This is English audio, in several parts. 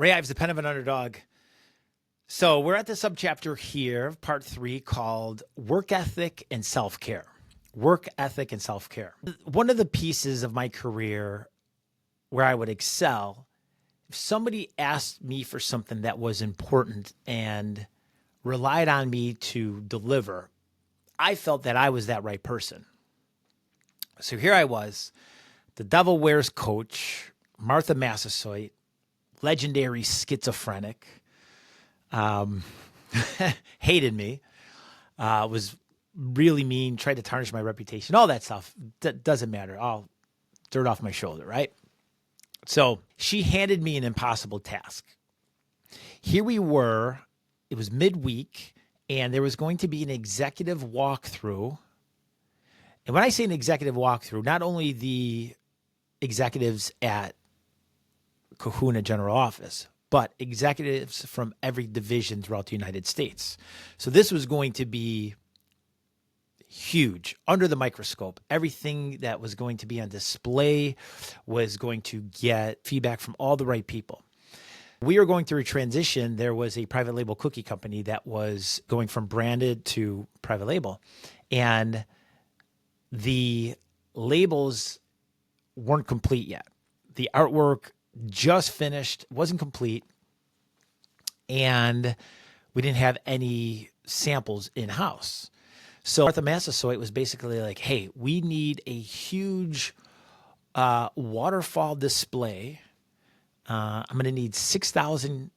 Ray Ives, the pen of an underdog. So we're at the subchapter here, part 3, called Work Ethic and Self-Care. Work ethic and self-care. One of the pieces of my career where I would excel, if somebody asked me for something that was important and relied on me to deliver, I felt that I was that right person. So here I was, the Devil Wears coach, Martha Massasoit, legendary schizophrenic, hated me, was really mean, tried to tarnish my reputation, all that stuff. Doesn't matter. I'll dirt off my shoulder, right? So she handed me an impossible task. Here we were, it was midweek, and there was going to be an executive walkthrough. And when I say an executive walkthrough, not only the executives at Kahuna General Office, but executives from every division throughout the United States. So this was going to be huge, under the microscope. Everything that was going to be on display was going to get feedback from all the right people. We were going through a transition. There was a private label cookie company that was going from branded to private label. And the labels weren't complete yet. The artwork just finished, wasn't complete, and we didn't have any samples in-house. So Martha Massasoit was basically like, hey, we need a huge waterfall display. I'm going to need 6,000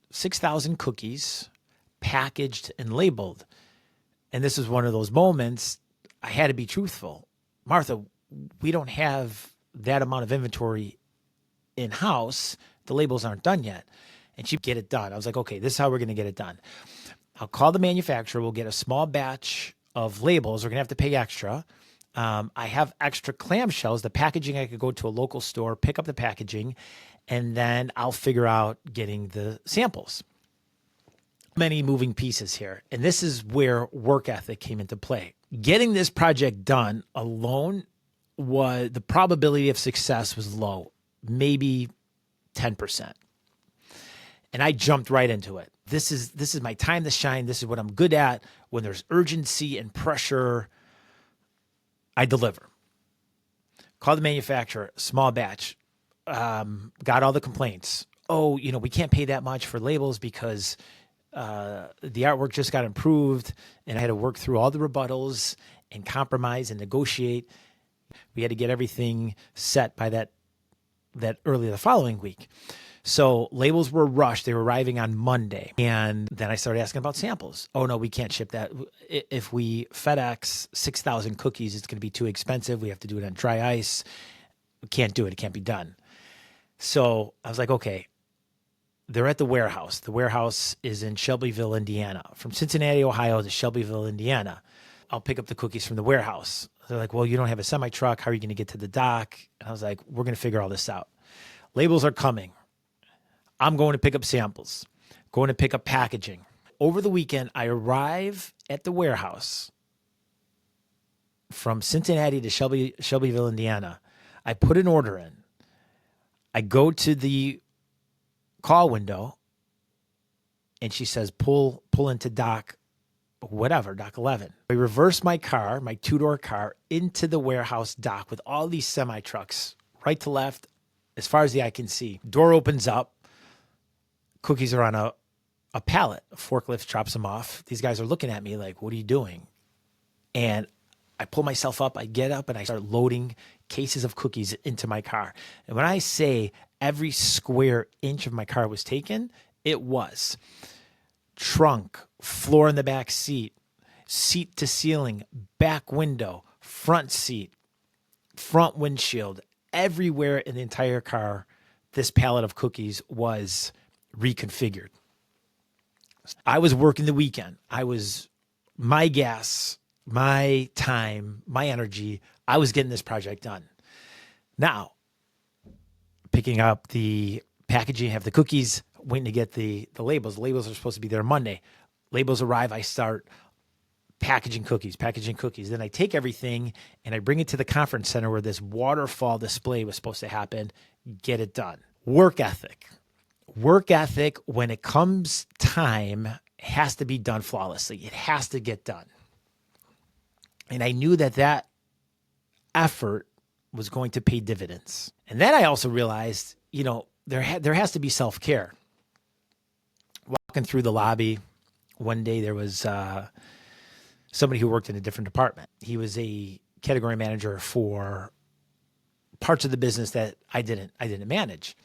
cookies packaged and labeled. And this is one of those moments I had to be truthful. Martha, we don't have that amount of inventory in-house. The labels aren't done yet. And she'd get it done. I was like, okay, this is how we're going to get it done. I'll call the manufacturer. We'll get a small batch of labels. We're going to have to pay extra. I have extra clamshells. The packaging, I could go to a local store, pick up the packaging, and then I'll figure out getting the samples. Many moving pieces here. And this is where work ethic came into play. Getting this project done alone, was the probability of success was low, maybe 10%. And I jumped right into it. This is my time to shine. This is what I'm good at. When there's urgency and pressure, I deliver. Call the manufacturer, small batch. Got all the complaints. Oh, we can't pay that much for labels because the artwork just got improved, and I had to work through all the rebuttals and compromise and negotiate. We had to get everything set by that early the following week. So labels were rushed. They were arriving on Monday. And then I started asking about samples. Oh, no, we can't ship that. If we FedEx 6,000 cookies, it's going to be too expensive. We have to do it on dry ice. We can't do it. It can't be done. So I was like, okay, they're at the warehouse. The warehouse is in Shelbyville, Indiana. From Cincinnati, Ohio to Shelbyville, Indiana. I'll pick up the cookies from the warehouse. They're like, well, you don't have a semi-truck. How are you going to get to the dock? And I was like, we're going to figure all this out. Labels are coming. I'm going to pick up samples, going to pick up packaging. Over the weekend, I arrive at the warehouse from Cincinnati to Shelbyville, Indiana. I put an order in. I go to the call window, and she says, pull into dock 11. I reverse my car, my 2-door car, into the warehouse dock with all these semi-trucks, right to left, as far as the eye can see. Door opens up. Cookies are on a pallet. A forklift drops them off. These guys are looking at me like, what are you doing? And I pull myself up. I get up and I start loading cases of cookies into my car. And when I say every square inch of my car was taken, it was. Trunk, floor in the back seat, seat to ceiling, back window, front seat, front windshield. Everywhere in the entire car, this pallet of cookies was reconfigured. I was working the weekend. My gas, my time, my energy, I was getting this project done. Now, picking up the packaging, have the cookies, waiting to get the labels. The labels are supposed to be there Monday. Labels arrive, I start packaging cookies. Then I take everything and I bring it to the conference center where this waterfall display was supposed to happen, get it done. Work ethic. work ethic, when it comes time, has to be done flawlessly. It has to get done. And I knew that effort was going to pay dividends. And then I also realized, there has to be self-care. Walking through the lobby one day, there was somebody who worked in a different department. He was a category manager for parts of the business that I didn't manage.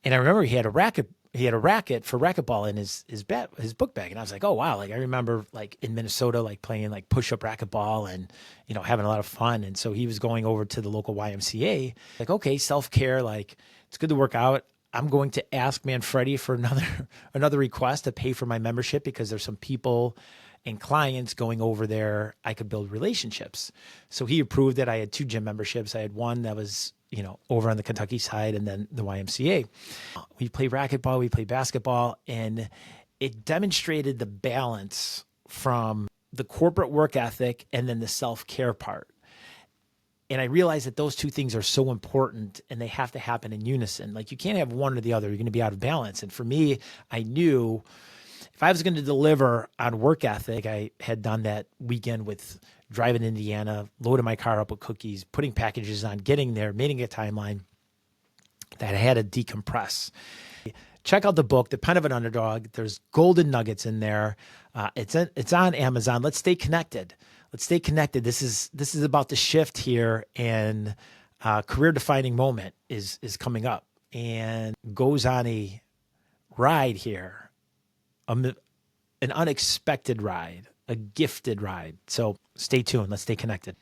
And I remember he had a racket for racquetball in his book bag. And I was like, oh wow. Like I remember like in Minnesota, like playing like push-up racquetball and, having a lot of fun. And so he was going over to the local YMCA, like, okay, self-care, like it's good to work out. I'm going to ask Manfredi for another request to pay for my membership because there's some people and clients going over there. I could build relationships. So he approved that. I had 2 gym memberships. I had one that was, over on the Kentucky side, and then the YMCA. We play racquetball, we play basketball, and it demonstrated the balance from the corporate work ethic and then the self-care part. And I realized that those 2 things are so important and they have to happen in unison. Like you can't have one or the other. You're going to be out of balance. And for me, I knew if I was going to deliver on work ethic, I had done that weekend with driving to Indiana, loading my car up with cookies, putting packages on, getting there, making a timeline, that I had to decompress. Check out the book, The Pen of an Underdog. There's golden nuggets in there. It's on Amazon. Let's stay connected. Let's stay connected. This is about the shift here, and career defining moment is coming up and goes on a ride here, an unexpected ride, a gifted ride. So stay tuned. Let's stay connected.